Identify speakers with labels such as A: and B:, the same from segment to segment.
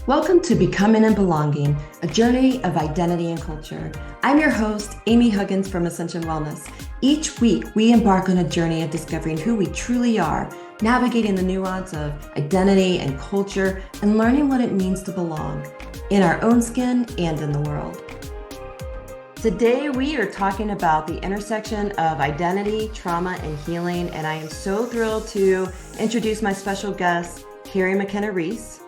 A: Welcome to Becoming and Belonging, a journey of identity and culture. I'm your host, Amy Huggins from Ascension Wellness. Each week, we embark on a journey of discovering who we truly are, navigating the nuance of identity and culture, and learning what it means to belong in our own skin and in the world. Today, we are talking about the intersection of identity, trauma, and healing, and I am so thrilled to introduce my special guest, Kerri McKenna Reece.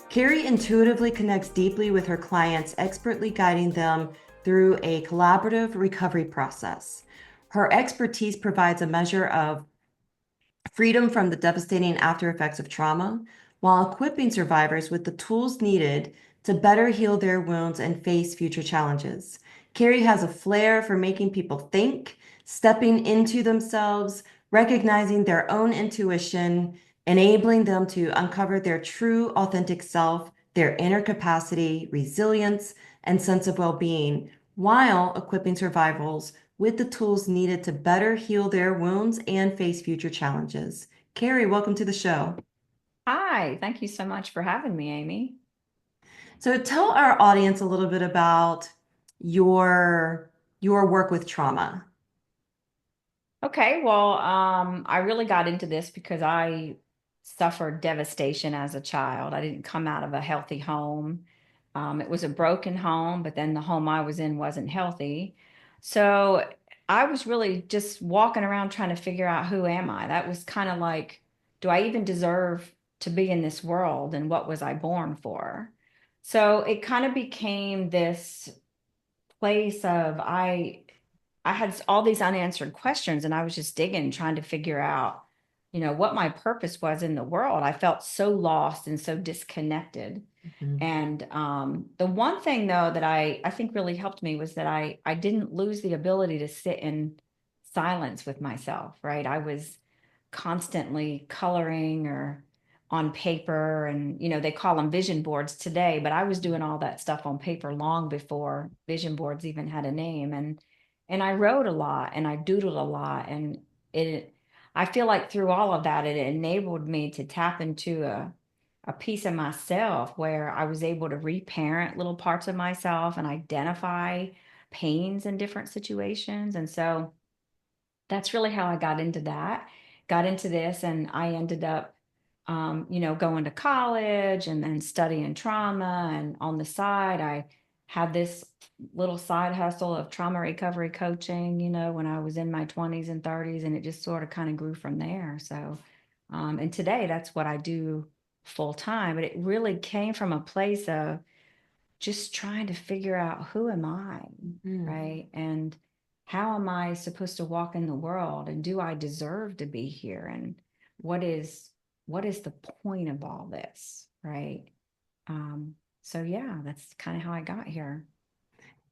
A: Kerri intuitively connects deeply with her clients, expertly guiding them through a collaborative recovery process. Her expertise provides a measure of freedom from the devastating after effects of trauma, while equipping survivors with the tools needed to better heal their wounds and face future challenges. Kerri has a flair for making people think, stepping into themselves, recognizing their own intuition, enabling them to uncover their true, authentic self, their inner capacity, resilience, and sense of well-being, while equipping survivors with the tools needed to better heal their wounds and face future challenges. Kerri, welcome to the show.
B: Hi, thank you so much for having me, Amy.
A: So tell our audience a little bit about your work with trauma.
B: Okay, well, I really got into this because I suffered devastation as a child. I didn't come out of a healthy home. It was a broken home, but then the home I was in wasn't healthy. So I was really just walking around trying to figure out who am I? That was kind of like, do I even deserve to be in this world? And what was I born for? So it kind of became this place of I had all these unanswered questions and I was just digging, trying to figure out, what my purpose was in the world. I felt so lost and so disconnected.
A: Mhm.
B: And the one thing though that I think really helped me was that I didn't lose the ability to sit in silence with myself, right? I was constantly coloring or on paper, and they call them vision boards today, but I was doing all that stuff on paper long before vision boards even had a name. And I wrote a lot and I doodled a lot, and it I feel like through all of that it enabled me to tap into a piece of myself where I was able to reparent little parts of myself and identify pains in different situations. And so that's really how I got into this, and I ended up, going to college and then studying trauma. And on the side, I had this little side hustle of trauma recovery coaching, when I was in my 20s and 30s, and it just sort of kind of grew from there. So, and today that's what I do full time, but it really came from a place of just trying to figure out who am I,
A: Mhm.
B: right? And how am I supposed to walk in the world? And do I deserve to be here? And what is what is the point of all this, right? Um, so yeah, that's kind of how I got here.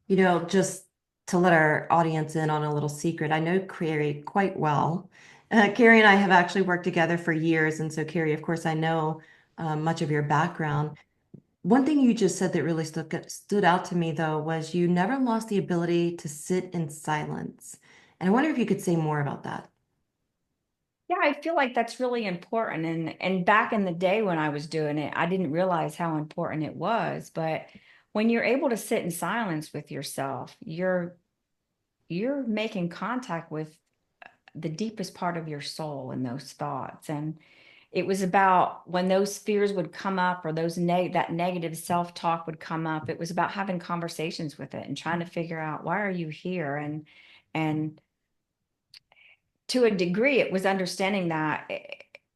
A: Just to let our audience in on a little secret, I know Kerri quite well. Kerri and I have actually worked together for years, and so Kerri, of course, I know much of your background. One thing you just said that really stood out to me, though, was you never lost the ability to sit in silence. And I wonder if you could say more about that.
B: Yeah, I feel like that's really important. And back in the day when I was doing it, I didn't realize how important it was. But when you're able to sit in silence with yourself, you're making contact with the deepest part of your soul and those thoughts. And it was about when those fears would come up, or that negative self-talk would come up, it was about having conversations with it and trying to figure out, why are you here? And to a degree, it was understanding that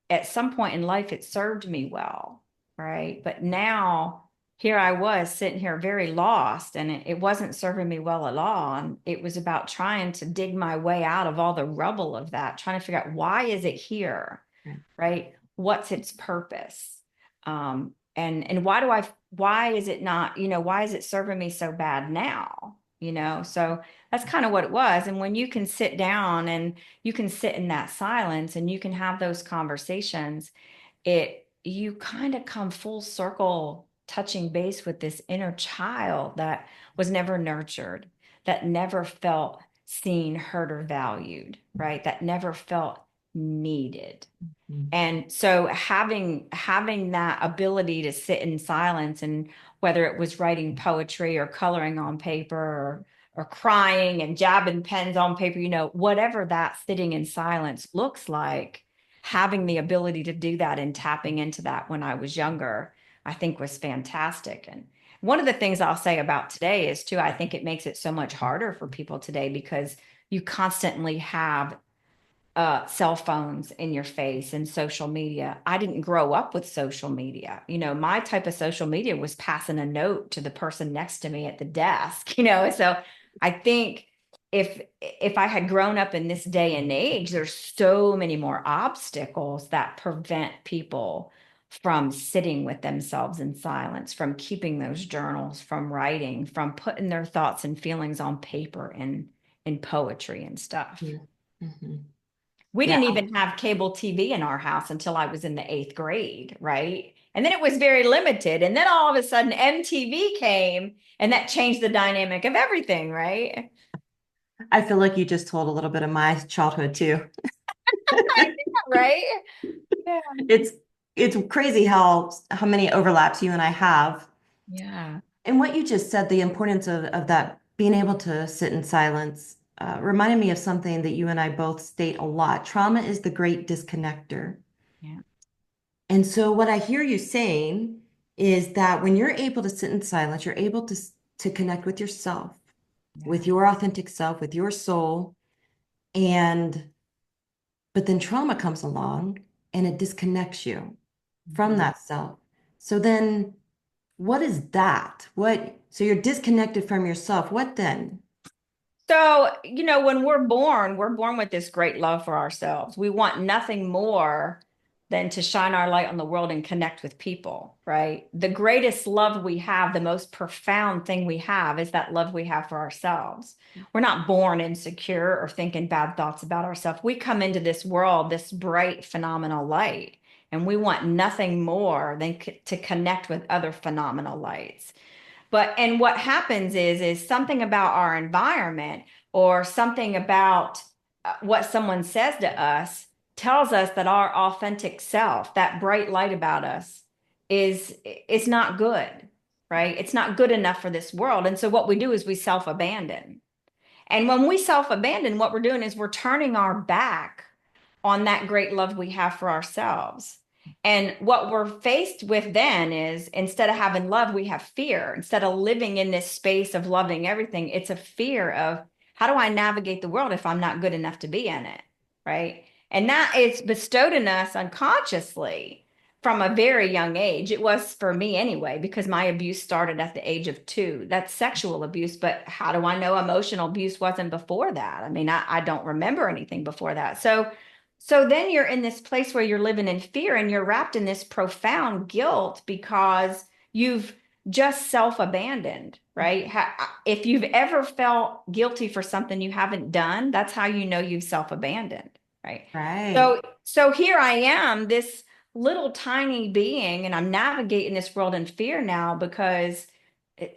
B: at some point in life it served me well, right? But now here I was sitting here very lost, and it wasn't serving me well at all. And it was about trying to dig my way out of all the rubble of that, trying to figure out, why is it here,
A: Right.
B: right? What's its purpose? And why is it not, why is it serving me so bad now? So that's kind of what it was. And when you can sit down and you can sit in that silence and you can have those conversations, you kind of come full circle, touching base with this inner child that was never nurtured, that never felt seen, heard, or valued, right? That never felt needed.
A: Mhm.
B: And so having that ability to sit in silence, and whether it was writing poetry or coloring on paper, or crying and jabbing pens on paper, whatever that sitting in silence looks like, having the ability to do that and tapping into that when I was younger, I think was fantastic. And one of the things I'll say about today is too, I think it makes it so much harder for people today because you constantly have cell phones in your face and social media. I didn't grow up with social media. My type of social media was passing a note to the person next to me at the desk, So I think if I had grown up in this day and age, there's so many more obstacles that prevent people from sitting with themselves in silence, from keeping those journals, from writing, from putting their thoughts and feelings on paper and in poetry and stuff.
A: Mhm. Mhm.
B: We
A: Yeah,
B: didn't even have cable TV in our house until I was in the eighth grade, right? And then it was very limited. And then all of a sudden, MTV came and that changed the dynamic of everything, right?
A: I feel like you just told a little bit of my childhood too.
B: Right? Yeah.
A: It's it's crazy how many overlaps you and I have.
B: Yeah.
A: And what you just said, the importance of that being able to sit in silence, reminded me of something that you and I both state a lot. Trauma is the great disconnector.
B: Yeah.
A: And so what I hear you saying is that when you're able to sit in silence, you're able to connect with yourself, with
B: Yeah.
A: your authentic self, with your soul. And but then trauma comes along and it disconnects you from
B: Mhm.
A: that self. So then what is that? So you're disconnected from yourself. What then?
B: So, when we're born with this great love for ourselves. We want nothing more than to shine our light on the world and connect with people, right? The greatest love we have, the most profound thing we have is that love we have for ourselves. We're not born insecure or thinking bad thoughts about ourselves. We come into this world, this bright, phenomenal light, and we want nothing more than to connect with other phenomenal lights. And what happens is something about our environment or something about what someone says to us tells us that our authentic self, that bright light about us, is not good, right? It's not good enough for this world. And so what we do is we self-abandon. And when we self-abandon, what we're doing is we're turning our back on that great love we have for ourselves. And what we're faced with then is instead of having love, we have fear. Instead of living in this space of loving everything, it's a fear of how do I navigate the world if I'm not good enough to be in it? Right. And that is bestowed in us unconsciously from a very young age. It was for me anyway, because my abuse started at the age of 2. That's sexual abuse. But how do I know emotional abuse wasn't before that? I mean, I don't remember anything before that. So then you're in this place where you're living in fear and you're wrapped in this profound guilt because you've just self-abandoned, right? If you've ever felt guilty for something you haven't done, that's how you know you've self-abandoned, right?
A: Right.
B: So here I am, this little tiny being, and I'm navigating this world in fear now because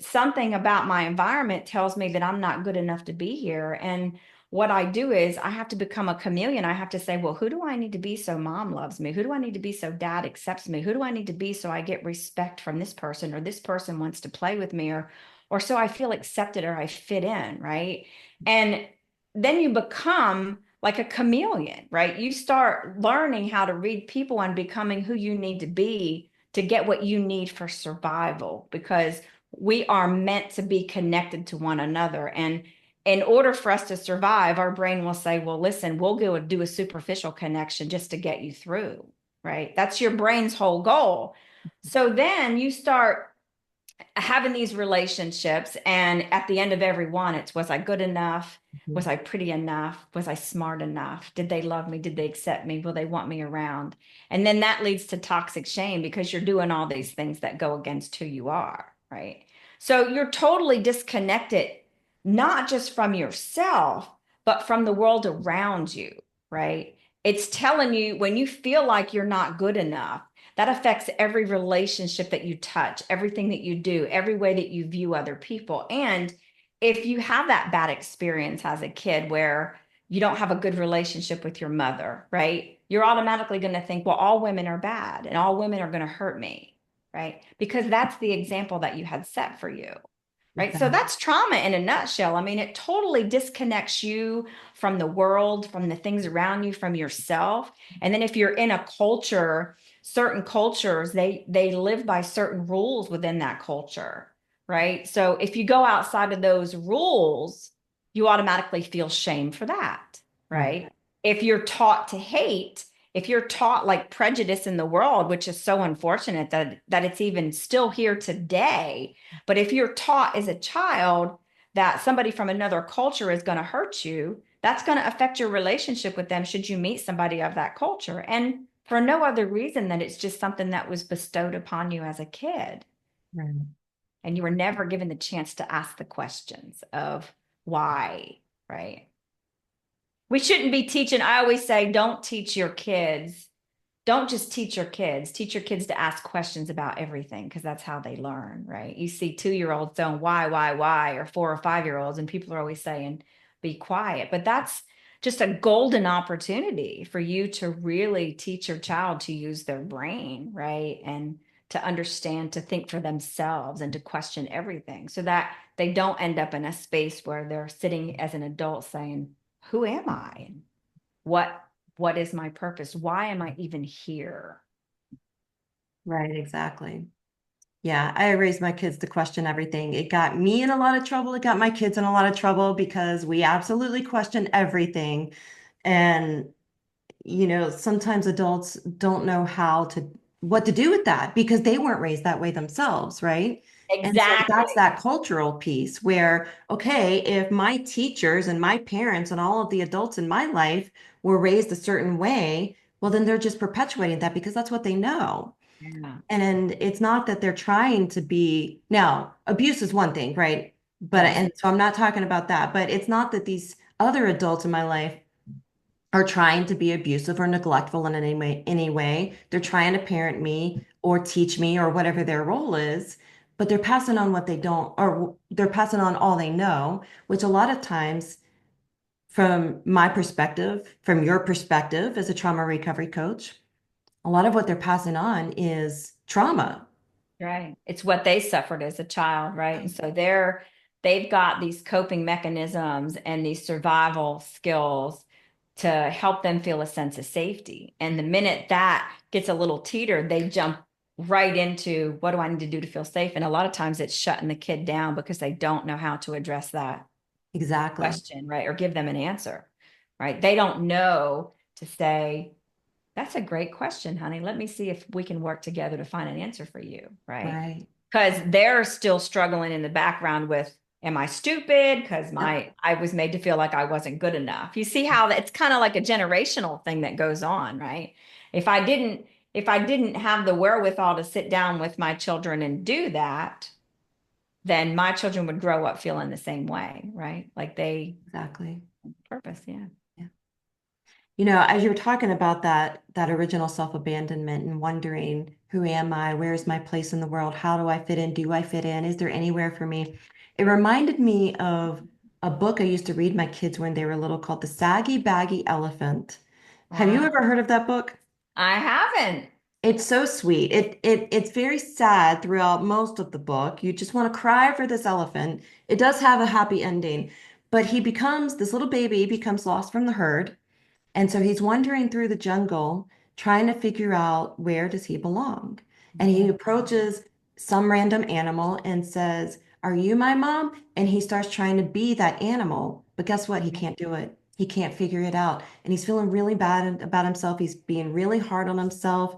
B: something about my environment tells me that I'm not good enough to be here. And what I do is I have to become a chameleon. I have to say, well, who do I need to be so mom loves me? Who do I need to be so dad accepts me? Who do I need to be so I get respect from this person, or this person wants to play with me, or so I feel accepted or I fit in, right? And then you become like a chameleon, right? You start learning how to read people and becoming who you need to be to get what you need for survival, because we are meant to be connected to one another. And in order for us to survive, our brain will say, well, listen, we'll go and do a superficial connection just to get you through, right? That's your brain's whole goal. So then you start having these relationships, and at the end of every one, it's, was I good enough? Was
A: Mhm.
B: I pretty enough? Was I smart enough? Did they love me? Did they accept me? Will they want me around? And then that leads to toxic shame because you're doing all these things that go against who you are, right? So you're totally disconnected, not just from yourself, but from the world around you, right? It's telling you when you feel like you're not good enough, that affects every relationship that you touch, everything that you do, every way that you view other people. And if you have that bad experience as a kid where you don't have a good relationship with your mother, right? You're automatically going to think, well, all women are bad and all women are going to hurt me, right? Because that's the example that you had set for you. Right. So
A: Exactly.
B: that's trauma in a nutshell. I mean, it totally disconnects you from the world, from the things around you, from yourself. And then if you're in a culture, certain cultures, they live by certain rules within that culture. Right. So if you go outside of those rules, you automatically feel shame for that.
A: Right.
B: Right. If you're taught to hate, if you're taught like prejudice in the world, which is so unfortunate that it's even still here today, but if you're taught as a child that somebody from another culture is going to hurt you, that's going to affect your relationship with them should you meet somebody of that culture. And for no other reason than it's just something that was bestowed upon you as a kid.
A: Right.
B: And you were never given the chance to ask the questions of why, right? We shouldn't be teaching. I always say, don't teach your kids, don't just teach your kids to ask questions about everything because that's how they learn, right? You see 2-year-olds saying why, or 4 or 5-year-olds, and people are always saying, be quiet. But that's just a golden opportunity for you to really teach your child to use their brain, right? And to understand, to think for themselves and to question everything so that they don't end up in a space where they're sitting as an adult saying, who am I? What what is my purpose? Why am I even here?
A: Right. Exactly. Yeah, I raised my kids to question everything. It got me in a lot of trouble. It got my kids in a lot of trouble because we absolutely question everything. And, sometimes adults don't know what to do with that because they weren't raised that way themselves, right? And so that's
B: Exactly.
A: that cultural piece where, okay, if my teachers and my parents and all of the adults in my life were raised a certain way, well, then they're just perpetuating that because that's what they know.
B: Yeah.
A: And it's not that they're trying to be, now, abuse is one thing, right? But,
B: Yes.
A: and so I'm not talking about that, but it's not that these other adults in my life are trying to be abusive or neglectful in any way. They're trying to parent me or teach me or whatever their role is, but they're passing on what they don't, or they're passing on all they know, which a lot of times, from my perspective, from your perspective as a trauma recovery coach, a lot of what they're passing on is trauma.
B: Right. It's what they suffered as a child, right? And so they've got these coping mechanisms and these survival skills to help them feel a sense of safety. And the minute that gets a little teetered, they jump right into what do I need to do to feel safe? And a lot of times it's shutting the kid down because they don't know how to address that
A: Exactly.
B: question, right? Or give them an answer, right? They don't know to say, that's a great question, honey. Let me see if we can work together to find an answer for you, right?
A: Right.
B: Because they're still struggling in the background with, am I stupid? Because
A: Yep.
B: I was made to feel like I wasn't good enough. You see how it's kind of like a generational thing that goes on, right? If I didn't if I didn't have the wherewithal to sit down with my children and do that, then my children would grow up feeling the same way, right? Like they
A: Exactly.
B: purpose, yeah.
A: Yeah. As you were talking about that original self-abandonment and wondering, who am I? Where's my place in the world? How do I fit in? Do I fit in? Is there anywhere for me? It reminded me of a book I used to read my kids when they were little called The Saggy Baggy Elephant. Have you
B: Wow.
A: ever heard of that book?
B: I haven't.
A: It's so sweet. It's very sad throughout most of the book. You just want to cry for this elephant. It does have a happy ending, but this little baby becomes lost from the herd. And so he's wandering through the jungle trying to figure out where does he belong. And he approaches some random animal and says, "Are you my mom?" And he starts trying to be that animal. But guess what? He can't do it. He can't figure it out. And he's feeling really bad about himself. He's being really hard on himself.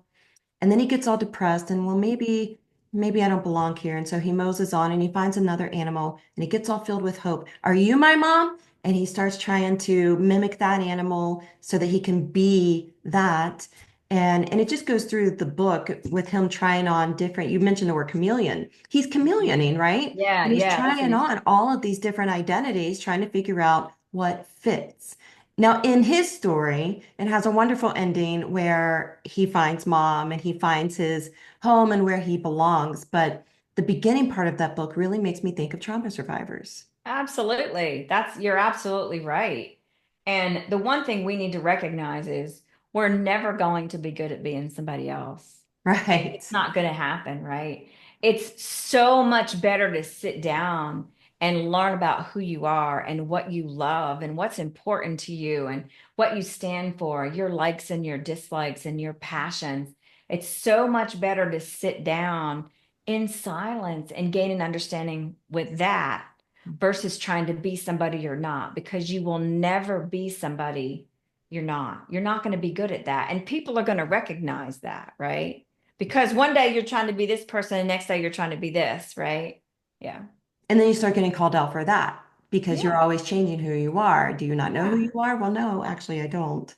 A: And then he gets all depressed and, well, maybe I don't belong here. And so he moses on and he finds another animal and he gets all filled with hope. "Are you my mom?" And he starts trying to mimic that animal so that he can be that. And it just goes through the book with him trying on different, you mentioned the word chameleon. He's chameleoning, right?
B: Yeah,
A: And he's
B: yeah,
A: trying
B: listen.
A: on all of these different identities, trying to figure out what fits. Now, in his story, it has a wonderful ending where he finds mom and he finds his home and where he belongs. But the beginning part of that book really makes me think of trauma survivors.
B: Absolutely. You're absolutely right. And the one thing we need to recognize is we're never going to be good at being somebody else.
A: Right.
B: It's not going to happen, right? It's so much better to sit down and learn about who you are and what you love and what's important to you and what you stand for, your likes and your dislikes and your passions. It's so much better to sit down in silence and gain an understanding with that versus trying to be somebody you're not, because you will never be somebody you're not. You're not going to be good at that. And people are going to recognize that, right? Because one day you're trying to be this person, and next day you're trying to be this, right? Yeah.
A: And then you start getting called out for that because you're
B: Yeah.
A: always changing who you are. Do you not know who
B: Yeah.
A: you are? Well, no, actually, I don't.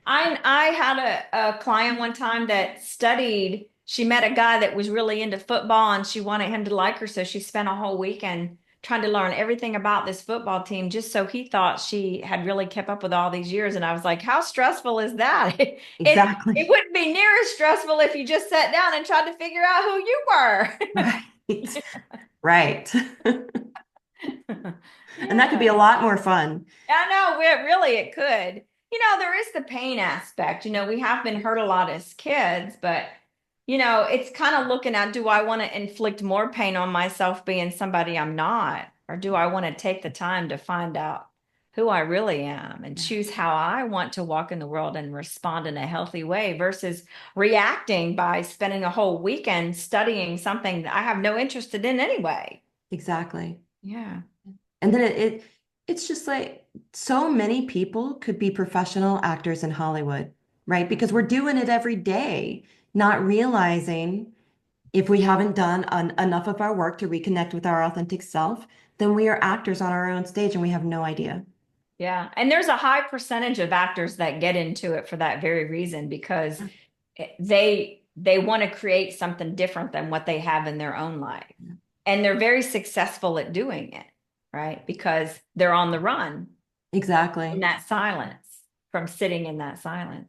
B: I had a client one time that studied, she met a guy that was really into football and she wanted him to like her. So she spent a whole weekend trying to learn everything about this football team just so he thought she had really kept up with all these years. And I was like, how stressful is that? It
A: Exactly.
B: wouldn't be near as stressful if you just sat down and tried to figure out who you were.
A: Right. Right. And that could be a
B: Yeah.
A: lot more fun.
B: I know, really it could. There is the pain aspect. We have been hurt a lot as kids, but it's kind of looking at, do I want to inflict more pain on myself being somebody I'm not? Or do I want to take the time to find out who I really am and
A: Yeah.
B: choose how I want to walk in the world and respond in a healthy way versus reacting by spending a whole weekend studying something that I have no interest in anyway.
A: Exactly.
B: Yeah.
A: And then it's just like so many people could be professional actors in Hollywood, right? Because we're doing it every day, not realizing if we haven't done enough of our work to reconnect with our authentic self, then we are actors on our own stage and we have no idea.
B: Yeah. And there's a high percentage of actors that get into it for that very reason because they want to create something different than what they have in their own life. And they're very successful at doing it, right? Because they're on the run in
A: Exactly.
B: that silence, from sitting in that silence.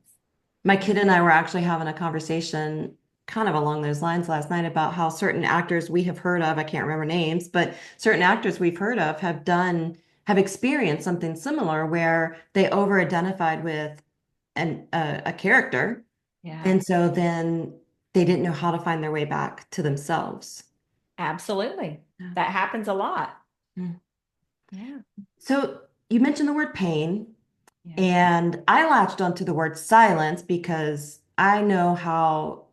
A: My kid and I were actually having a conversation kind of along those lines last night about how certain actors we have heard of, I can't remember names, but certain actors we've heard of have experienced something similar where they over-identified with a character.
B: Yeah,
A: And so then they didn't know how to find their way back to themselves.
B: absolutely.
A: Yeah.
B: That happens a lot.
A: Mm.
B: Yeah.
A: So you mentioned the word pain,
B: Yeah.
A: and I latched onto the word silence because I know how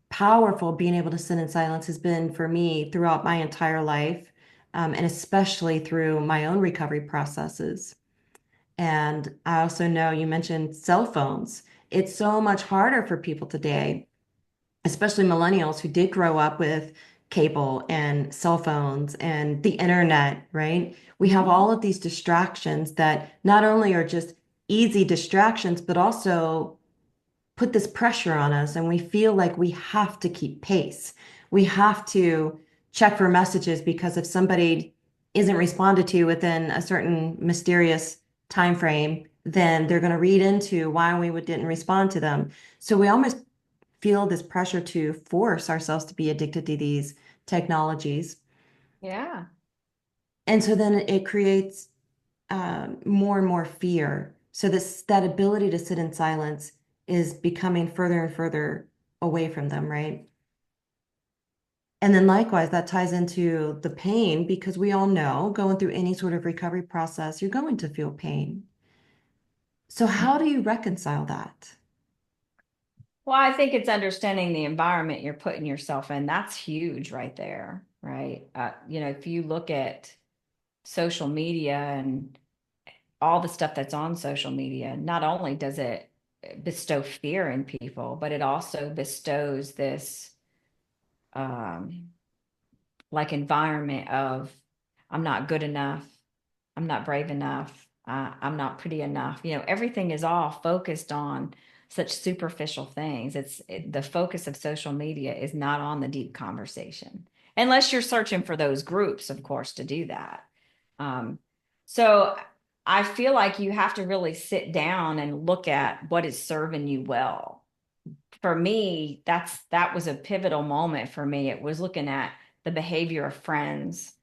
A: powerful being able to sit in silence has been for me throughout my entire life, and especially through my own recovery processes. And I also know you mentioned cell phones. It's so much harder for people today, especially millennials who did grow up with cable and cell phones and the internet, right? We have
B: Mhm.
A: all of these distractions that not only are just easy distractions, but also put this pressure on us and we feel like we have to keep pace. We have to check for messages because if somebody isn't responded to within a certain mysterious time frame, then they're going to read into why didn't respond to them. So we almost feel this pressure to force ourselves to be addicted to these technologies.
B: Yeah.
A: And so then it creates more and more fear. So that ability to sit in silence is becoming further and further away from them, right? And then likewise, that ties into the pain because we all know going through any sort of recovery process, you're going to feel pain. So how do you reconcile that?
B: Well, I think it's understanding the environment you're putting yourself in. That's huge right there, right? If you look at social media and all the stuff that's on social media, not only does it bestow fear in people, but it also bestows this um, like environment of I'm not good enough, I'm not brave enough, I'm not pretty enough. Everything is all focused on such superficial things. The focus of social media is not on the deep conversation, unless you're searching for those groups, of course, to do that. Um, so I feel like you have to really sit down and look at what is serving you well. For me, that was a pivotal moment for me. It was looking at the behavior of friends,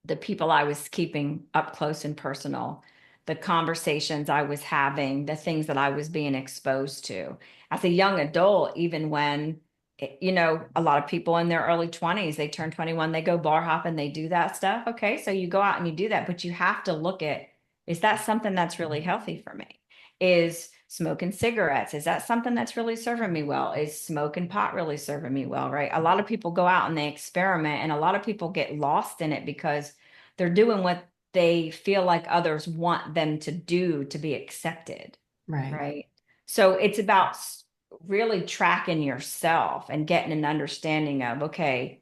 B: the people I was keeping up close and personal, the conversations I was having, the things that I was being exposed to. As a young adult, even when, a lot of people in their early 20s, they turn 21, they go bar hopping, they do that stuff. Okay, so you go out and you do that, but you have to look at, is that something that's really healthy for me? Is smoking cigarettes, is that something that's really serving me well? Is smoking pot really serving me well, right? A lot of people go out and they experiment, and a lot of people get lost in it because they're doing what they feel like others want them to do to be accepted,
A: Right.
B: right? So it's about really tracking yourself and getting an understanding of, okay,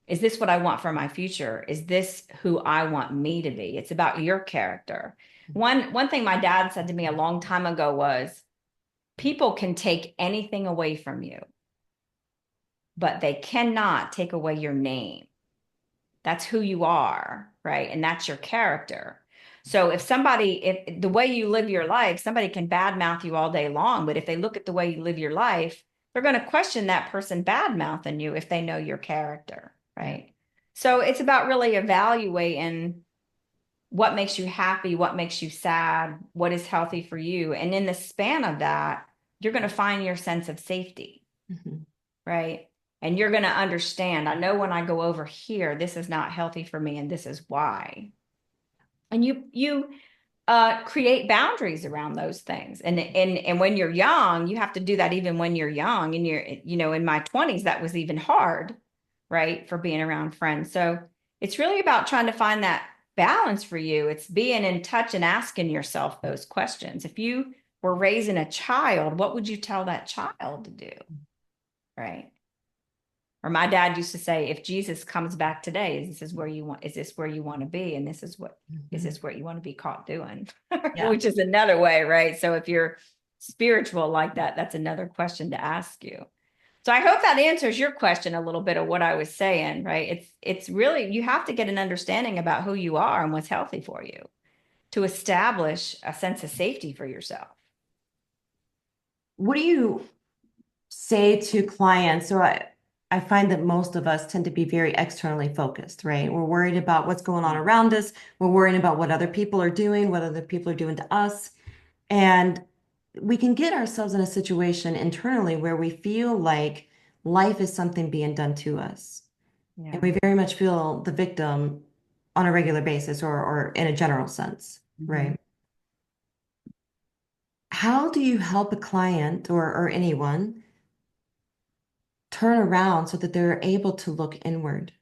B: is this what I want for my future? Is this who I want me to be? It's about your character. One thing my dad said to me a long time ago was, people can take anything away from you, but they cannot take away your name. That's who you are, right? And that's your character. So if the way you live your life, somebody can badmouth you all day long, but if they look at the way you live your life, they're going to question that person badmouthing you if they know your character,
A: Yeah.
B: right? So it's about really evaluating what makes you happy, what makes you sad, what is healthy for you. And in the span of that, you're going to find your sense of safety,
A: Mhm.
B: right? And you're going to understand, I know when I go over here, this is not healthy for me, and this is why. And you create boundaries around those things. And when you're young, you have to do that even when you're young. And in my 20s, that was even hard, right? For being around friends. So it's really about trying to find that balance for you. It's being in touch and asking yourself those questions. If you were raising a child, what would you tell that child to do? Right. Or my dad used to say, if Jesus comes back today, is this where you want to be? And is
A: Mhm.
B: this what you want to be caught doing?
A: Yeah.
B: Which is another way, right? So if you're spiritual like that, that's another question to ask you. So I hope that answers your question a little bit of what I was saying, right? It's really, you have to get an understanding about who you are and what's healthy for you to establish a sense of safety for yourself.
A: What do you say to clients? So I find that most of us tend to be very externally focused, right? We're worried about what's going on around us. We're worrying about what other people are doing, what other people are doing to us. And we can get ourselves in a situation internally where we feel like life is something being done to us. And
B: Yeah.
A: we very much feel the victim on a regular basis or in a general sense,
B: Mhm.
A: right? How do you help a client or anyone turn around so that they're able to look inward?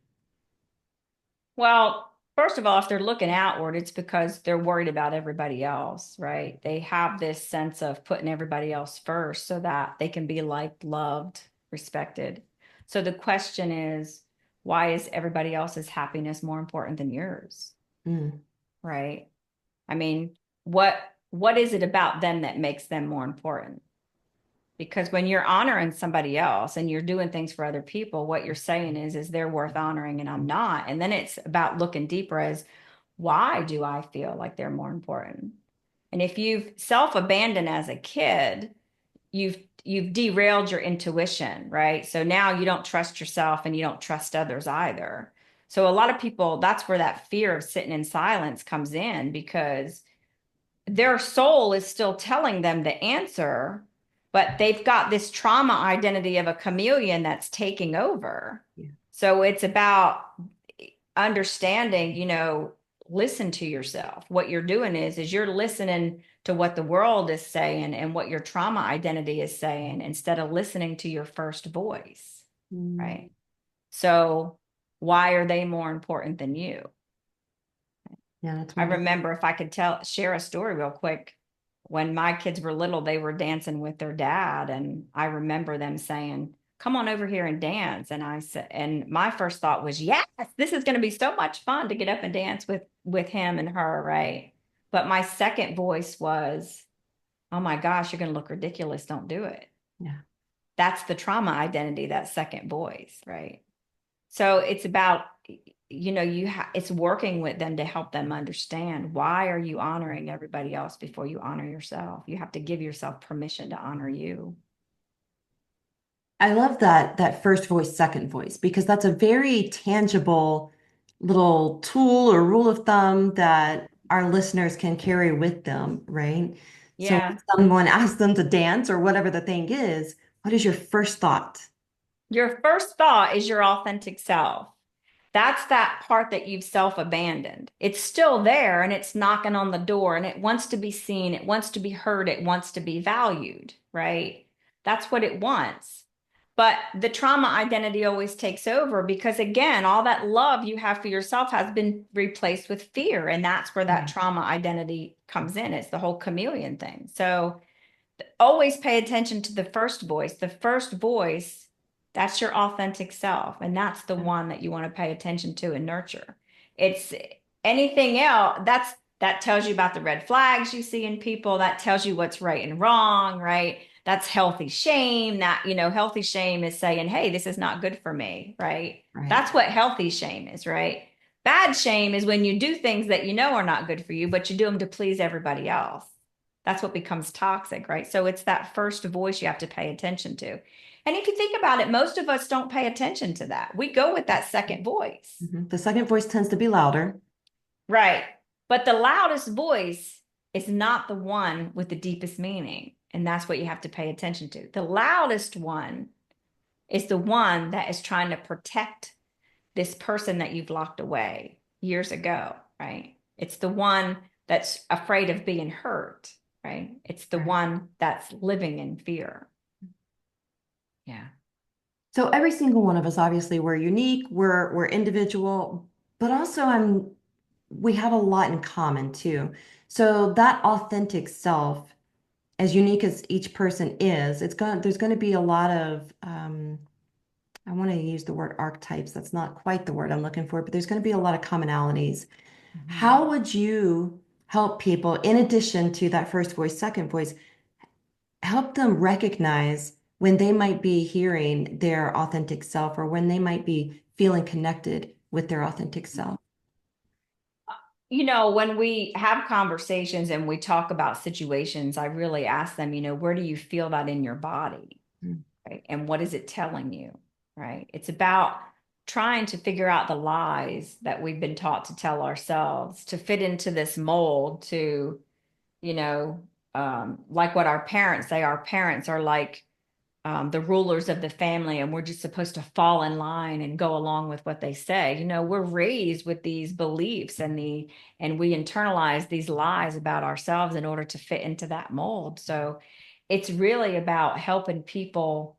B: Well, first of all, if they're looking outward, it's because they're worried about everybody else, right? They have this sense of putting everybody else first so that they can be liked, loved, respected. So the question is, why is everybody else's happiness more important than yours,
A: Mm,
B: right? I mean, what what is it about them that makes them more important? Because when you're honoring somebody else and you're doing things for other people, what you're saying is they're worth honoring and I'm not. And then it's about looking deeper as, why do I feel like they're more important? And if you've self-abandoned as a kid, you've derailed your intuition, right? So now you don't trust yourself and you don't trust others either. So a lot of people, that's where that fear of sitting in silence comes in, because their soul is still telling them the answer, but they've got this trauma identity of a chameleon that's taking over.
A: yeah.
B: So it's about understanding, listen to yourself. What you're doing is you're listening to what the world is saying and what your trauma identity is saying instead of listening to your first voice,
A: Mm,
B: right? So why are they more important than you?
A: yeah, that's
B: I
A: wonderful.
B: remember, if I could share a story real quick. When my kids were little, they were dancing with their dad, and I remember them saying, "Come on over here and dance." And I said, and my first thought was, "Yes, this is going to be so much fun to get up and dance with him and her, right?" But my second voice was, "Oh my gosh, you're going to look ridiculous. Don't do it."
A: Yeah.
B: That's the trauma identity, that second voice, right? So it's about, it's working with them to help them understand, why are you honoring everybody else before you honor yourself? You have to give yourself permission to honor you.
A: I love that first voice, second voice, because that's a very tangible little tool or rule of thumb that our listeners can carry with them, right? So when
B: Yeah.
A: someone asks them to dance or whatever the thing is, what is your first thought?
B: Your first thought is your authentic self. That's that part that you've self-abandoned. It's still there and it's knocking on the door and it wants to be seen, it wants to be heard, it wants to be valued, right? That's what it wants. But the trauma identity always takes over because, again, all that love you have for yourself has been replaced with fear. And that's where that
A: Right.
B: trauma identity comes in. It's the whole chameleon thing. So, always pay attention to the first voice. The first voice, that's your authentic self. And that's the one that you want to pay attention to and nurture. It's anything else, that tells you about the red flags you see in people. That tells you what's right and wrong, right? That's healthy shame. That, healthy shame is saying, hey, this is not good for me, right?
A: Right.
B: That's what healthy shame is, right? Bad shame is when you do things that you know are not good for you, but you do them to please everybody else. That's what becomes toxic, right? So it's that first voice you have to pay attention to. And if you think about it, most of us don't pay attention to that. We go with that second voice,
A: Mhm. The second voice tends to be louder.
B: right? But the loudest voice is not the one with the deepest meaning. And that's what you have to pay attention to. The loudest one is the one that is trying to protect this person that you've locked away years ago, right? It's the one that's afraid of being hurt, right? It's the
A: Right.
B: one that's living in fear. Yeah.
A: So every single one of us, obviously, we're unique, we're individual, but also we have a lot in common too. So that authentic self, as unique as each person is, there's going to be a lot of I want to use the word archetypes. That's not quite the word I'm looking for, but there's going to be a lot of commonalities.
B: Mhm.
A: How would you help people, in addition to that first voice, second voice, help them recognize when they might be hearing their authentic self or when they might be feeling connected with their authentic self?
B: When we have conversations and we talk about situations, I really ask them, where do you feel that in your body?
A: Mm.
B: Right? And what is it telling you? Right? It's about trying to figure out the lies that we've been taught to tell ourselves to fit into this mold to, you know, like what our parents say. Our parents are like the rulers of the family, and we're just supposed to fall in line and go along with what they say. We're raised with these beliefs and we internalize these lies about ourselves in order to fit into that mold. So it's really about helping people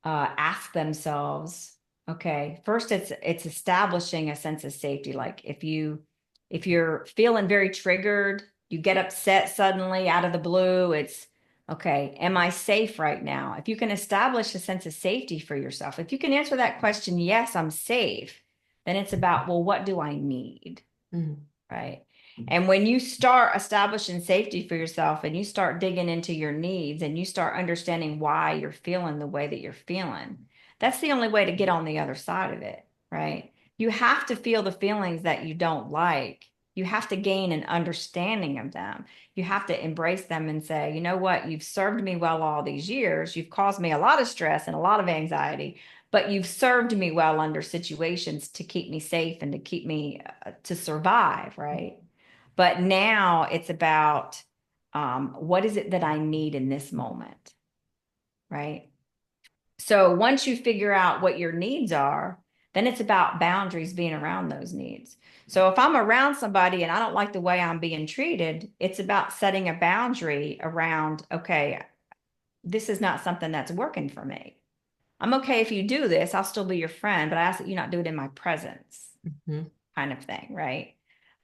B: ask themselves, okay, first it's establishing a sense of safety. Like if you're feeling very triggered, you get upset suddenly out of the blue, it's okay, am I safe right now? If you can establish a sense of safety for yourself, if you can answer that question, yes, I'm safe, then it's about, well, what do I need?
A: Mhm.
B: Right. And when you start establishing safety for yourself and you start digging into your needs and you start understanding why you're feeling the way that you're feeling, that's the only way to get on the other side of it. Right. You have to feel the feelings that you don't like. You have to gain an understanding of them. You have to embrace them and say, you know what? You've served me well all these years. You've caused me a lot of stress and a lot of anxiety, but you've served me well under situations to keep me safe and to keep me to survive, right? But now it's about what is it that I need in this moment, right? So once you figure out what your needs are, then it's about boundaries being around those needs. So if I'm around somebody and I don't like the way I'm being treated, it's about setting a boundary around, okay, this is not something that's working for me. I'm okay if you do this, I'll still be your friend, but I ask that you not do it in my presence,
A: Mhm.
B: kind of thing, right?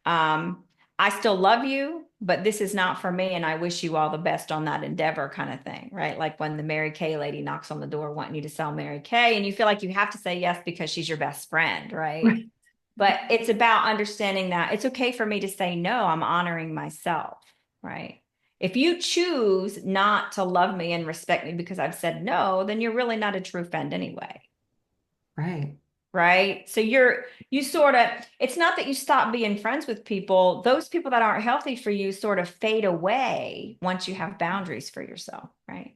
B: Um, I still love you, but this is not for me, and I wish you all the best on that endeavor, kind of thing, right? Like when the Mary Kay lady knocks on the door wanting you to sell Mary Kay, and you feel like you have to say yes because she's your best friend, right?
A: Right.
B: But it's about understanding that it's okay for me to say no, I'm honoring myself, right? If you choose not to love me and respect me because I've said no, then you're really not a true friend anyway,
A: Right.
B: right? So you sort of, it's not that you stop being friends with people. Those people that aren't healthy for you sort of fade away once you have boundaries for yourself, right?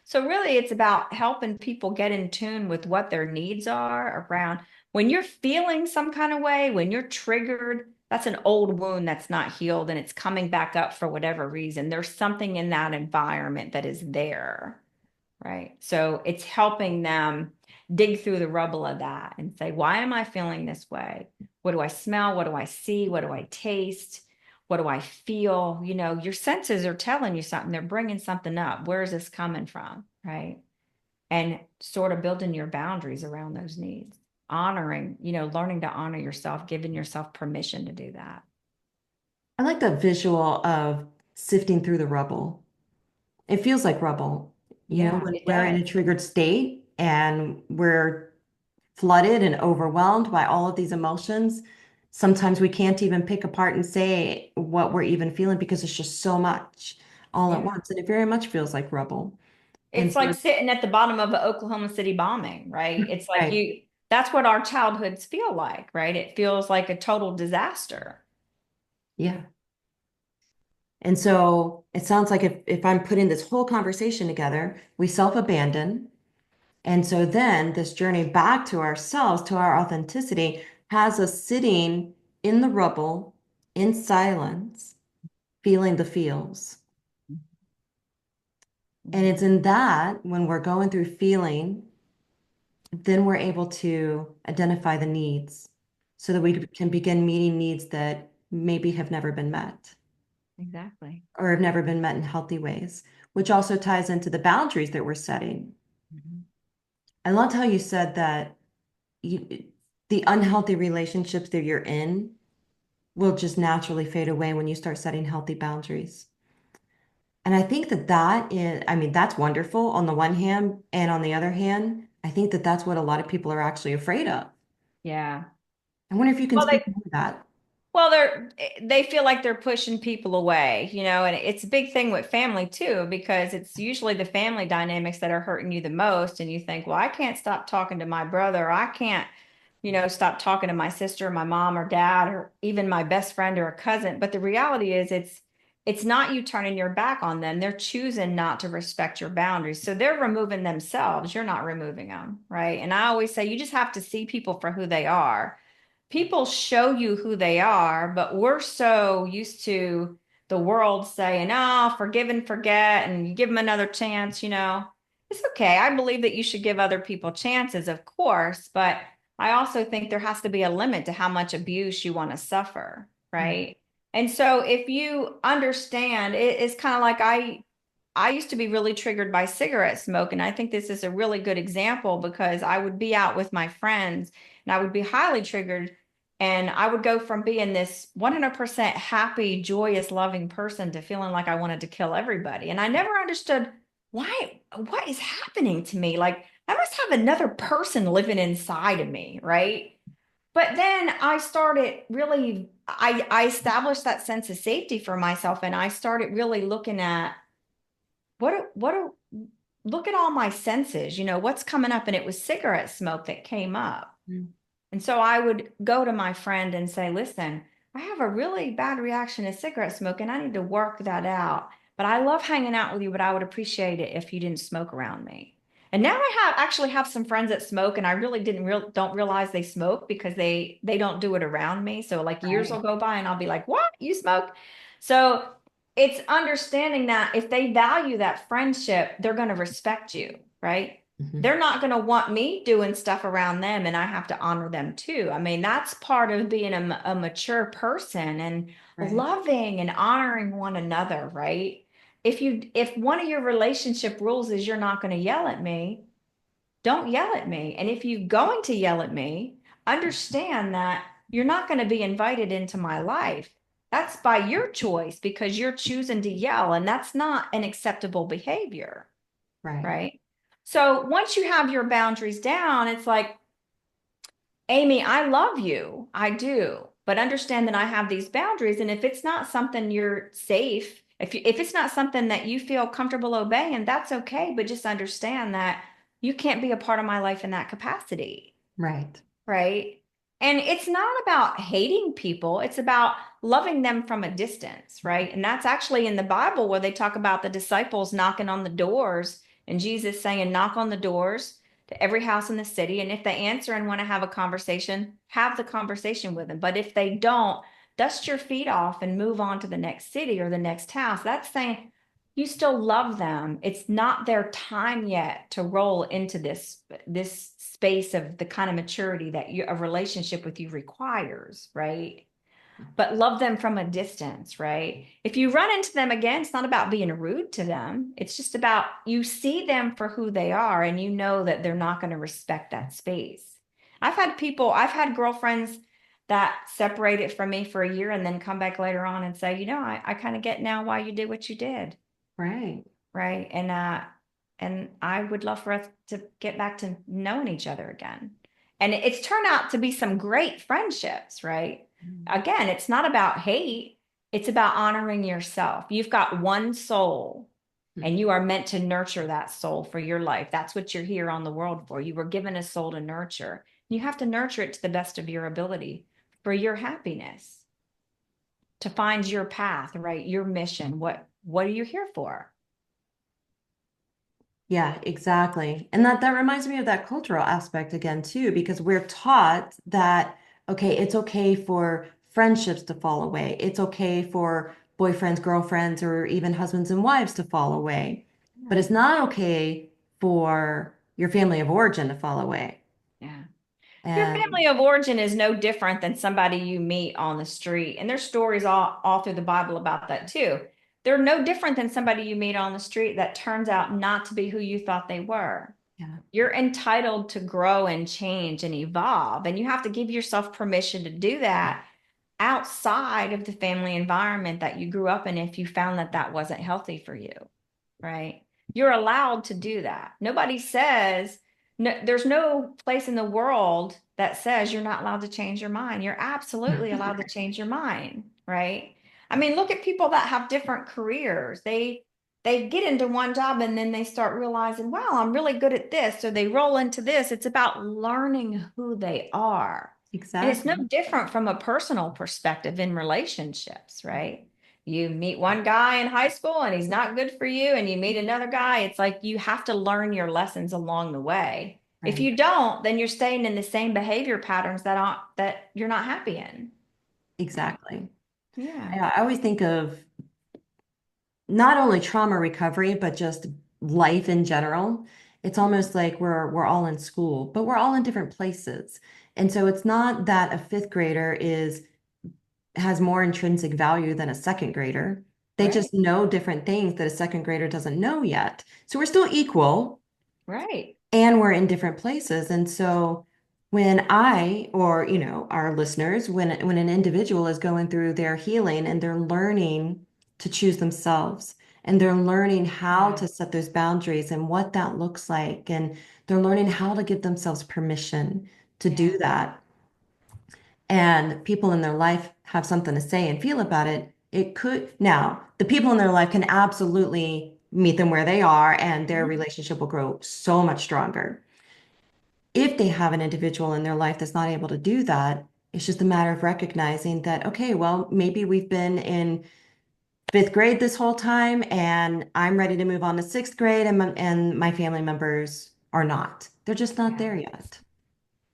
B: So really it's about helping people get in tune with what their needs are around when you're feeling some kind of way, when you're triggered, that's an old wound that's not healed and it's coming back up for whatever reason. There's something in that environment that is there, right? So it's helping them dig through the rubble of that and say, why am I feeling this way? What do I smell? What do I see? What do I taste? What do I feel? You know, your senses are telling you something. They're bringing something up. Where is this coming from? Right. And sort of building your boundaries around those needs, honoring, you know, learning to honor yourself, giving yourself permission to do that.
A: I like the visual of sifting through the rubble. It feels like rubble,
B: Yeah,
A: when
B: it
A: we're in
B: does.
A: a triggered state and we're flooded and overwhelmed by all of these emotions. Sometimes we can't even pick apart and say what we're even feeling because it's just so much all at
B: Yeah.
A: once. And it very much feels like rubble. And
B: It's
A: so,
B: like sitting at the bottom of an Oklahoma City bombing, right? It's like
A: right.
B: that's what our childhoods feel like, right? It feels like a total disaster.
A: Yeah. And so it sounds like if I'm putting this whole conversation together, we self-abandon. And so then this journey back to ourselves, to our authenticity, has us sitting in the rubble, in silence, feeling the feels. And it's
B: Mhm.
A: in that when we're going through feeling, then we're able to identify the needs so that we can begin meeting needs that maybe have never been met
B: Exactly.
A: or have never been met in healthy ways, which also ties into the boundaries that we're setting.
B: Mhm.
A: I loved how you said that you, the unhealthy relationships that you're in will just naturally fade away when you start setting healthy boundaries. And I think that that is, I mean, that's wonderful on the one hand. And on the other hand, I think that that's what a lot of people are actually afraid of.
B: Yeah.
A: I wonder if you can
B: Well,
A: speak more to that.
B: they feel like they're pushing people away, you know, and it's a big thing with family too, because it's usually the family dynamics that are hurting you the most. And you think, well, I can't stop talking to my brother. I can't, you know, stop talking to my sister, my mom or dad, or even my best friend or a cousin. But the reality is it's not you turning your back on them. They're choosing not to respect your boundaries. So they're removing themselves. You're not removing them, right? And I always say you just have to see people for who they are. People show you who they are, but we're so used to the world saying, oh, forgive and forget, and you give them another chance, you know. It's okay. I believe that you should give other people chances, of course, but I also think there has to be a limit to how much abuse you want to suffer,
A: Right.
B: right? And so if you understand, it's kind of like I used to be really triggered by cigarette smoke. And I think this is a really good example because I would be out with my friends and I would be highly triggered. And I would go from being this 100% happy, joyous, loving person to feeling like I wanted to kill everybody. And I never understood what is happening to me? Like, I must have another person living inside of me, right? But then I started really, I established that sense of safety for myself and I started really looking at look at all my senses, you know, what's coming up. And it was cigarette smoke that came up.
A: Mm.
B: And so I would go to my friend and say, listen, I have a really bad reaction to cigarette smoke and I need to work that out. But I love hanging out with you, but I would appreciate it if you didn't smoke around me. And now I actually have some friends that smoke and I really don't realize they smoke because they don't do it around me. So like years will
A: Right.
B: go by and I'll be like, "What? You smoke?" So it's understanding that if they value that friendship, they're going to respect you, right?
A: Mhm.
B: They're not going to want me doing stuff around them and I have to honor them too. I mean, that's part of being a mature person and
A: Right.
B: loving and honoring one another, right? If one of your relationship rules is you're not going to yell at me, don't yell at me. And if you're going to yell at me, understand that you're not going to be invited into my life. That's by your choice because you're choosing to yell, and that's not an acceptable behavior,
A: Right.
B: right? So once you have your boundaries down, it's like, Amy, I love you. I do. But understand that I have these boundaries. And if it's not something you're safe, if it's not something that you feel comfortable obeying, that's okay. But just understand that you can't be a part of my life in that capacity.
A: Right.
B: Right. And it's not about hating people, it's about loving them from a distance. Right. And that's actually in the Bible where they talk about the disciples knocking on the doors and Jesus saying, knock on the doors to every house in the city. And if they answer and want to have a conversation, have the conversation with them. But if they don't, dust your feet off and move on to the next city or the next house. That's saying you still love them. It's not their time yet to roll into this space of the kind of maturity that a relationship with you requires, right? But love them from a distance, right? If you run into them again, it's not about being rude to them. It's just about you see them for who they are and you know that they're not going to respect that space. I've had girlfriends that separated from me for a year and then come back later on and say, I kind of get now why you did what you did.
A: Right.
B: Right. And I would love for us to get back to knowing each other again. And it's turned out to be some great friendships, right? Again, it's not about hate, it's about honoring yourself. You've got one soul and you are meant to nurture that soul for your life. That's what you're here on the world for. You were given a soul to nurture. You have to nurture it to the best of your ability for your happiness, to find your path, right? Your mission. What are you here for?
A: Yeah, exactly. And that reminds me of that cultural aspect again too, because we're taught that, okay, it's okay for friendships to fall away. It's okay for boyfriends, girlfriends, or even husbands and wives to fall away. But it's not okay for your family of origin to fall away.
B: Yeah. Your
A: And
B: family of origin is no different than somebody you meet on the street. And there's stories all through the Bible about that too. They're no different than somebody you meet on the street that turns out not to be who you thought they were.
A: yeah,
B: You're entitled to grow and change and evolve. And you have to give yourself permission to do that outside of the family environment that you grew up in if you found that that wasn't healthy for you, right? You're allowed to do that. Nobody says, no, there's no place in the world that says you're not allowed to change your mind. You're absolutely allowed to change your mind, right? I mean, look at people that have different careers. They get into one job and then they start realizing, wow, I'm really good at this. So they roll into this. It's about learning who they are. And it's no
A: exactly.
B: different from a personal perspective in relationships, right? You meet one guy in high school and he's not good for you, and you meet another guy. It's like you have to learn your lessons along the way. If
A: Right.
B: you don't, then you're staying in the same behavior patterns that you're not happy in.
A: Exactly.
B: Yeah.
A: I always think of not only trauma recovery, but just life in general. It's almost like we're all in school, but we're all in different places. And so it's not that a fifth grader is has more intrinsic value than a second grader. They
B: Right.
A: just know different things that a second grader doesn't know yet. So we're still equal
B: Right.
A: and we're in different places. And so when I, or our listeners, when an individual is going through their healing and they're learning to choose themselves and they're learning how
B: Yeah.
A: to set those boundaries and what that looks like, and they're learning how to give themselves permission to
B: Yeah.
A: do that, and people in their life have something to say and feel about it, it could, now, the people in their life can absolutely meet them where they are and their
B: Mhm.
A: relationship will grow so much stronger. If they have an individual in their life that's not able to do that, it's just a matter of recognizing that, okay, well, maybe we've been in fifth grade this whole time and I'm ready to move on to sixth grade, and my family members are not. They're just not
B: Yeah.
A: there yet.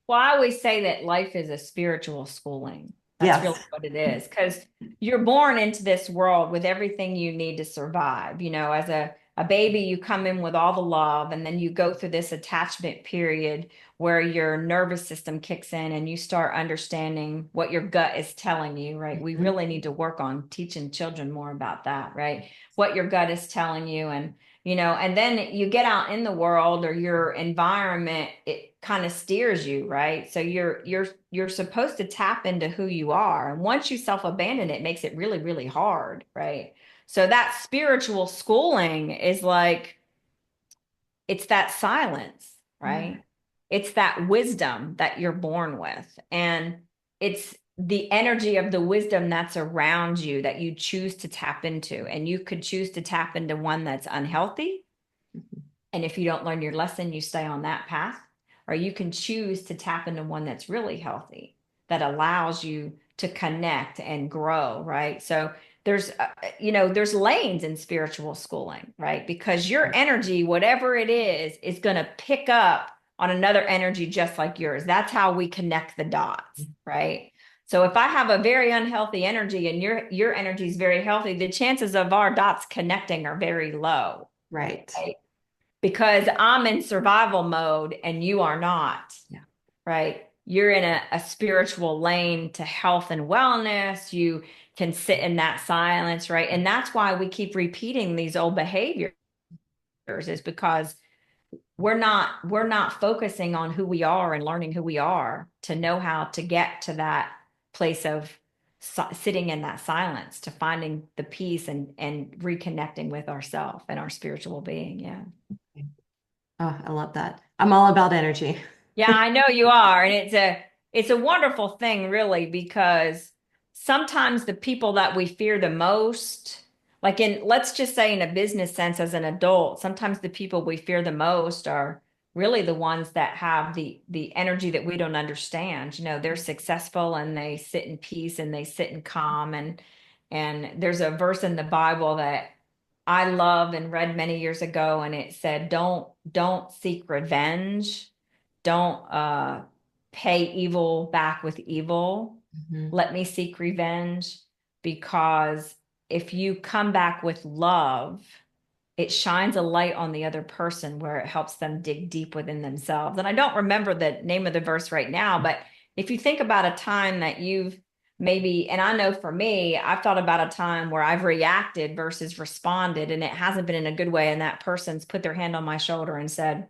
B: Well, I always say that life is a spiritual schooling. That's really
A: Yes.
B: what it is, because you're born into this world with everything you need to survive. As a baby, you come in with all the love, and then you go through this attachment period where your nervous system kicks in and you start understanding what your gut is telling you, right? We
A: Mhm.
B: really need to work on teaching children more about that, right? What your gut is telling you. And then you get out in the world, or your environment, it kind of steers you, right? So you're supposed to tap into who you are. And once you self-abandon, it makes it really, really hard, right? So that spiritual schooling is like, it's that silence,
A: Yeah.
B: right? It's that wisdom that you're born with. And it's the energy of the wisdom that's around you that you choose to tap into. And you could choose to tap into one that's unhealthy, and if you don't learn your lesson, you stay on that path. Or you can choose to tap into one that's really healthy, that allows you to connect and grow, right? So there's lanes in spiritual schooling, right? Because your energy, whatever it is going to pick up on another energy just like yours. That's how we connect the dots, right? So if I have a very unhealthy energy and your energy is very healthy, the chances of our dots connecting are very low,
A: Right.
B: right? Because I'm in survival mode and you are not,
A: Yeah.
B: right? You're in a spiritual lane to health and wellness. You can sit in that silence, right? And that's why we keep repeating these old behaviors, is because we're not focusing on who we are and learning who we are to know how to get to that place of sitting in that silence, to finding the peace and reconnecting with ourself and our spiritual being. Yeah.
A: Oh, I love that. I'm all about energy.
B: Yeah, I know you are. And it's a wonderful thing, really, because sometimes the people that we fear the most, like in, let's just say in a business sense as an adult, sometimes the people we fear the most are really the ones that have the energy that we don't understand. They're successful and they sit in peace and they sit in calm, and there's a verse in the Bible that I love and read many years ago, and it said, don't seek revenge, don't pay evil back with evil.
A: Mhm.
B: Let me seek revenge, because if you come back with love, it shines a light on the other person where it helps them dig deep within themselves. And I don't remember the name of the verse right now, but if you think about a time that you've maybe, and I know for me, I've thought about a time where I've reacted versus responded, and it hasn't been in a good way. And that person's put their hand on my shoulder and said,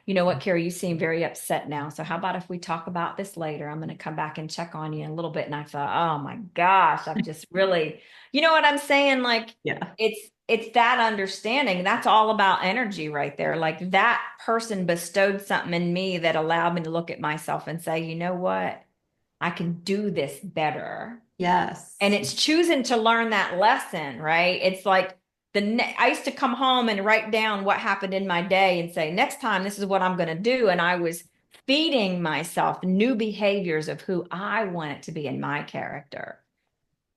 B: you know what, Kerri, you seem very upset now. So how about if we talk about this later? I'm going to come back and check on you in a little bit. And I thought, oh my gosh, I've just really, you know what I'm saying? Like
A: Yeah.
B: it's that understanding. That's all about energy right there. Like that person bestowed something in me that allowed me to look at myself and say, you know what? I can do this better. And
A: Yes.
B: it's choosing to learn that lesson, right? It's like I used to come home and write down what happened in my day and say, next time, this is what I'm going to do. And I was feeding myself new behaviors of who I want it to be in my character,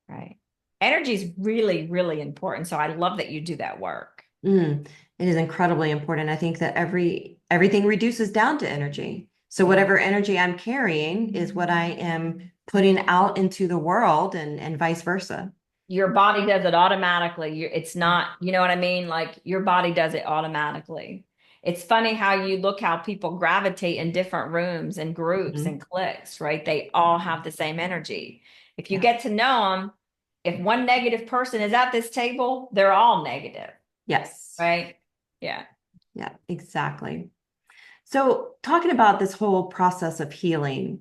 B: right? Energy is really, really important. So I love that you do that work.
A: Mm, it is incredibly important. I think that everything reduces down to energy. So
B: Yeah.
A: whatever energy I'm carrying is what I am putting out into the world and vice versa.
B: Your body does it automatically. It's not, you know what I mean? Like your body does it automatically. It's funny how you look how people gravitate in different rooms and groups
A: Mhm.
B: and cliques, right? They all have the same energy. If you
A: Yeah.
B: get to know them, if one negative person is at this table, they're all negative,
A: Yes.
B: right? Yeah.
A: Yeah, exactly. So talking about this whole process of healing,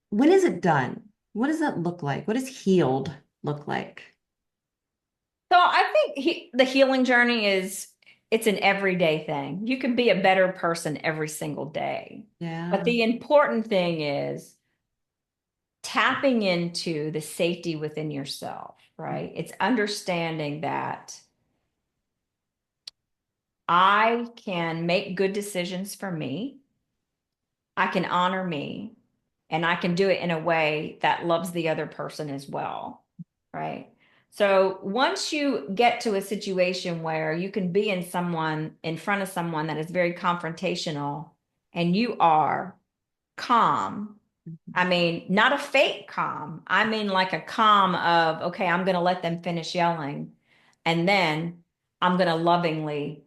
A: when is it done? What does that look like? What does healed look like?
B: So I think the healing journey it's an everyday thing. You can be a better person every single day. But
A: Yeah.
B: the important thing is tapping into the safety within yourself, right? It's understanding that I can make good decisions for me, I can honor me, and I can do it in a way that loves the other person as well, right? So once you get to a situation where you can be in front of someone that is very confrontational and you are calm. I mean, not a fake calm. I mean, like a calm of, okay, I'm going to let them finish yelling. And then I'm going to lovingly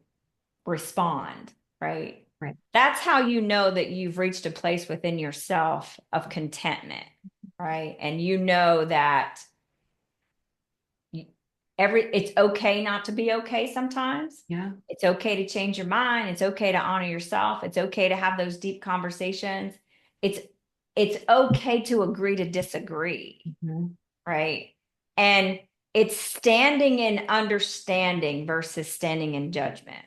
B: respond, right?
A: Right.
B: That's how you know that you've reached a place within yourself of contentment, right? And you know that you- it's okay not to be okay sometimes.
A: Yeah.
B: It's okay to change your mind. It's okay to honor yourself. It's okay to have those deep conversations. It's it's okay to agree to disagree,
A: Mhm.
B: right? And it's standing in understanding versus standing in judgment.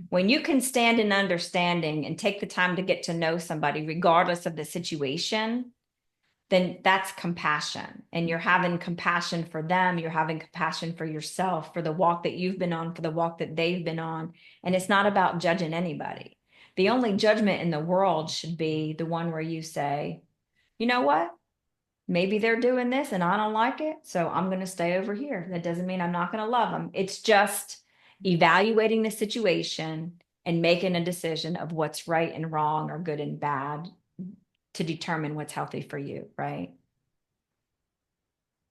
B: When you can stand in understanding and take the time to get to know somebody, regardless of the situation, then that's compassion. And you're having compassion for them. You're having compassion for yourself, for the walk that you've been on, for the walk that they've been on. And it's not about judging anybody. The only judgment in the world should be the one where you say, you know what? Maybe they're doing this and I don't like it. So I'm going to stay over here. That doesn't mean I'm not going to love them. It's just evaluating the situation and making a decision of what's right and wrong or good and bad to determine what's healthy for you, right?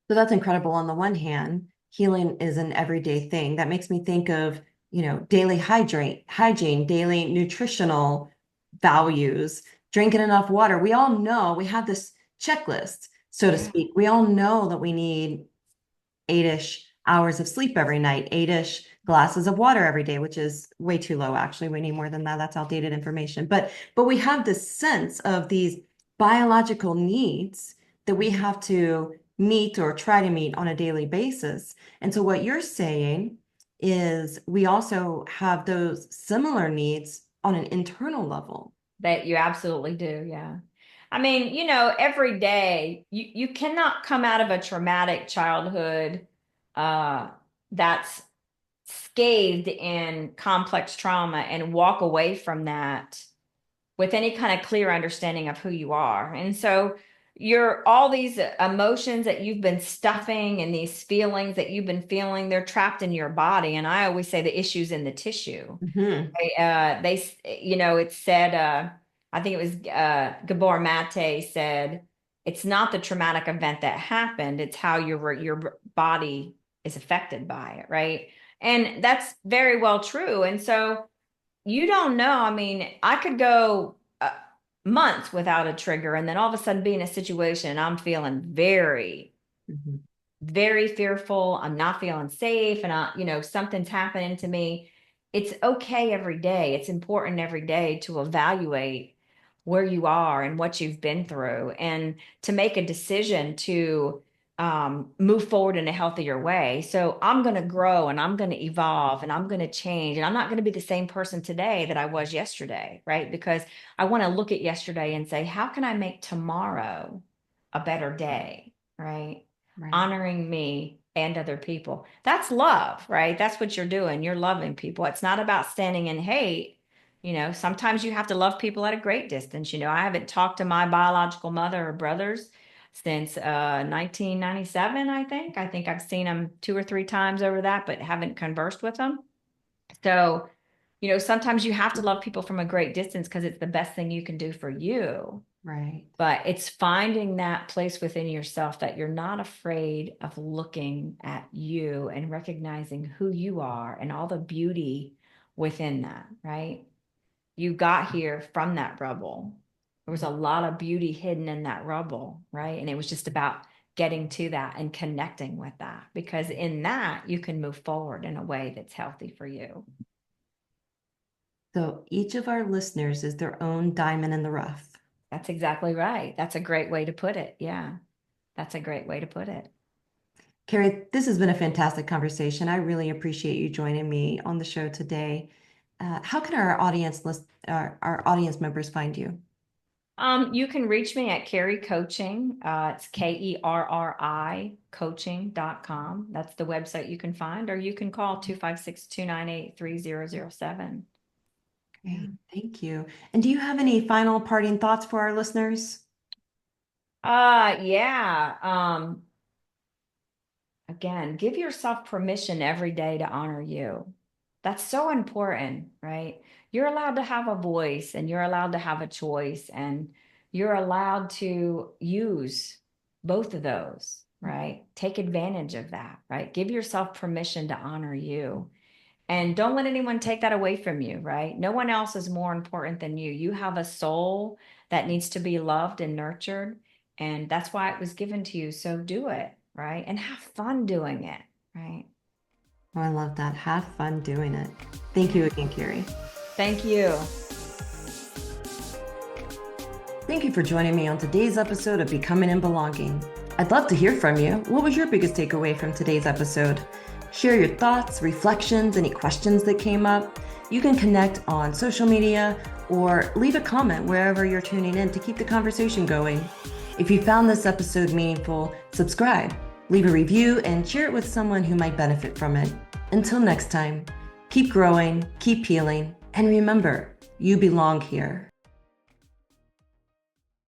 A: So that's incredible. On the one hand, healing is an everyday thing. That makes me think of, daily hygiene, daily nutritional values, drinking enough water. We all know we have this checklist, so to
B: Yeah.
A: speak. We all know that we need 8-ish hours of sleep every night, 8-ish glasses of water every day, which is way too low. Actually, we need more than that. That's outdated information. But we have this sense of these biological needs that we have to meet or try to meet on a daily basis. And so what you're saying is we also have those similar needs on an internal level.
B: That you absolutely do. Yeah. I mean, every day you cannot come out of a traumatic childhood uh, that's scathed in complex trauma and walk away from that with any kind of clear understanding of who you are. And so all these emotions that you've been stuffing and these feelings that you've been feeling, they're trapped in your body. And I always say the issue's in the tissue.
A: Mhm.
B: It said, I think it was Gabor Mate said, it's not the traumatic event that happened, it's how your body is affected by it, right? And that's very well true. And so you don't know. I mean, I could go months without a trigger, and then all of a sudden be in a situation and I'm feeling very,
A: Mhm.
B: very fearful. I'm not feeling safe, and something's happening to me. It's okay every day. It's important every day to evaluate where you are and what you've been through, and to make a decision to move forward in a healthier way. So I'm going to grow and I'm going to evolve and I'm going to change. And I'm not going to be the same person today that I was yesterday, right? Because I want to look at yesterday and say, how can I make tomorrow a better day, right?
A: Right.
B: Honoring me and other people. That's love, right? That's what you're doing. You're loving people. It's not about standing in hate. Sometimes you have to love people at a great distance. I haven't talked to my biological mother or brothers since 1997, I think. I think I've seen them 2 or 3 times over that, but haven't conversed with them. So, sometimes you have to love people from a great distance because it's the best thing you can do for you.
A: Right.
B: But it's finding that place within yourself that you're not afraid of looking at you and recognizing who you are and all the beauty within that, right? You got here from that rubble. There was a lot of beauty hidden in that rubble, right? And it was just about getting to that and connecting with that, because in that you can move forward in a way that's healthy for you.
A: So each of our listeners is their own diamond in the rough.
B: That's exactly right. That's a great way to put it. Yeah, that's a great way to put it.
A: Kerri, this has been a fantastic conversation. I really appreciate you joining me on the show today. How can our audience members find you?
B: You can reach me at Kerri Coaching. It's KERRI coaching.com. That's the website you can find, or you can call 256-298-3007. Yeah.
A: Great, thank you. And do you have any final parting thoughts for our listeners?
B: Yeah. Again, give yourself permission every day to honor you. That's so important, right? You're allowed to have a voice and you're allowed to have a choice, and you're allowed to use both of those, right? Take advantage of that, right? Give yourself permission to honor you. And don't let anyone take that away from you, right? No one else is more important than you. You have a soul that needs to be loved and nurtured, and that's why it was given to you. So do it, right? And have fun doing it, right?
A: Oh, I love that. Have fun doing it. Thank you again, Kerri.
B: Thank you.
A: Thank you for joining me on today's episode of Becoming and Belonging. I'd love to hear from you. What was your biggest takeaway from today's episode? Share your thoughts, reflections, any questions that came up. You can connect on social media or leave a comment wherever you're tuning in to keep the conversation going. If you found this episode meaningful, subscribe, leave a review, and share it with someone who might benefit from it. Until next time, keep growing, keep healing, and remember, you belong here.